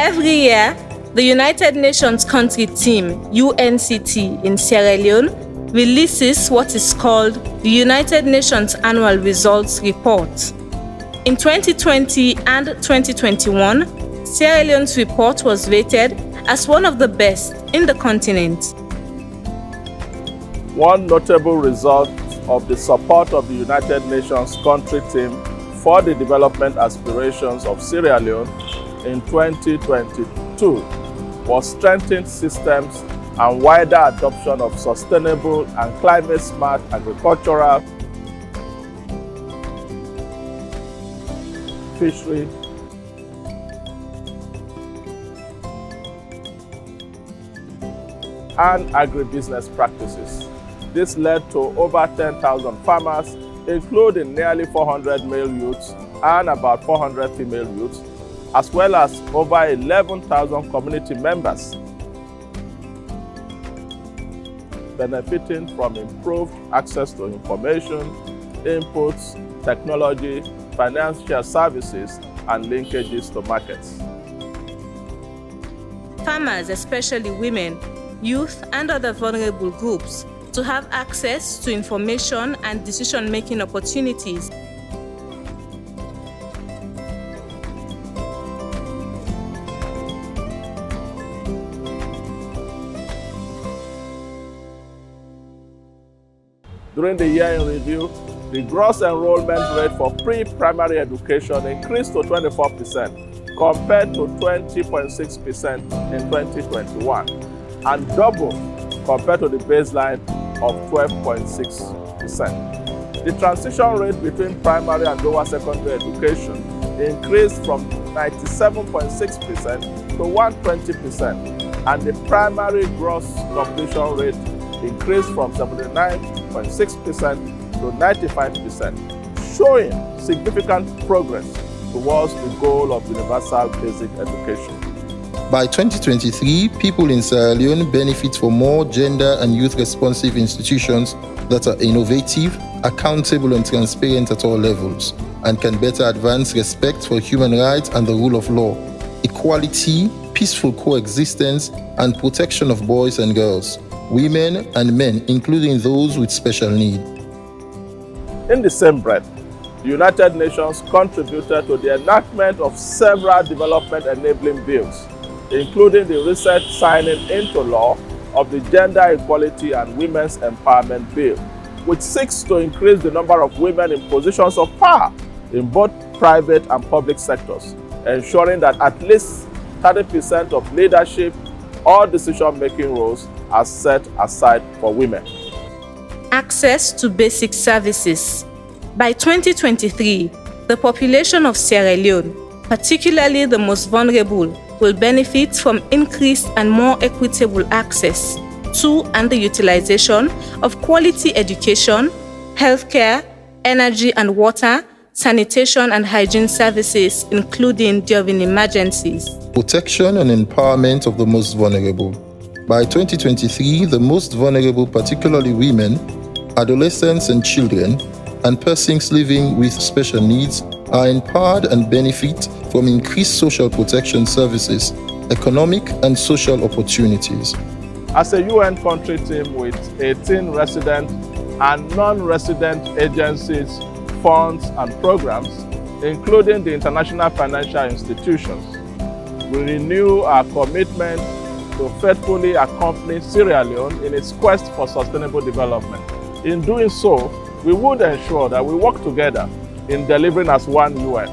Every year, the United Nations Country Team, UNCT, in Sierra Leone releases what is called the United Nations Annual Results Report. In 2020 and 2021, Sierra Leone's report was rated as one of the best in the continent. One notable result of the support of the United Nations Country Team for the development aspirations of Sierra Leone in 2022 was strengthened systems and wider adoption of sustainable and climate-smart agricultural, fishery, and agribusiness practices. This led to over 10,000 farmers, including nearly 400 male youths and about 400 female youths, as well as over 11,000 community members, benefiting from improved access to information, inputs, technology, financial services, and linkages to markets. Farmers, especially women, youth, and other vulnerable groups, to have access to information and decision-making opportunities. During the year in review, the gross enrollment rate for pre-primary education increased to 24% compared to 20.6% in 2021 and double compared to the baseline of 12.6%. The transition rate between primary and lower secondary education increased from 97.6% to 120%, and the primary gross completion rate increased from 79.6% to 95%, showing significant progress towards the goal of universal basic education. By 2023, people in Sierra Leone benefit from more gender and youth-responsive institutions that are innovative, accountable, and transparent at all levels, and can better advance respect for human rights and the rule of law, equality, peaceful coexistence, and protection of boys and girls, women and men, including those with special needs. In the same breath, the United Nations contributed to the enactment of several development-enabling bills, including the recent signing into law of the Gender Equality and Women's Empowerment Bill, which seeks to increase the number of women in positions of power in both private and public sectors, ensuring that at least 30% of leadership or decision-making roles are set aside for women. Access to basic services. By 2023, the population of Sierra Leone, particularly the most vulnerable, will benefit from increased and more equitable access to and the utilization of quality education, healthcare, energy and water, sanitation and hygiene services, including during emergencies. Protection and empowerment of the most vulnerable. By 2023, the most vulnerable, particularly women, adolescents and children, and persons living with special needs, are empowered and benefit from increased social protection services, economic and social opportunities. As a UN country team with 18 resident and non-resident agencies, funds, and programs, including the international financial institutions, we renew our commitment to faithfully accompany Sierra Leone in its quest for sustainable development. In doing so, we would ensure that we work together in delivering as one UN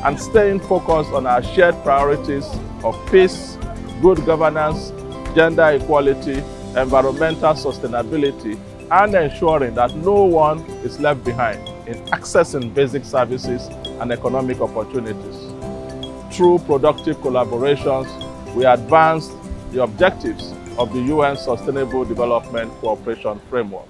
and staying focused on our shared priorities of peace, good governance, gender equality, environmental sustainability, and ensuring that no one is left behind in accessing basic services and economic opportunities. Through productive collaborations, we advance the objectives of the UN Sustainable Development Cooperation Framework.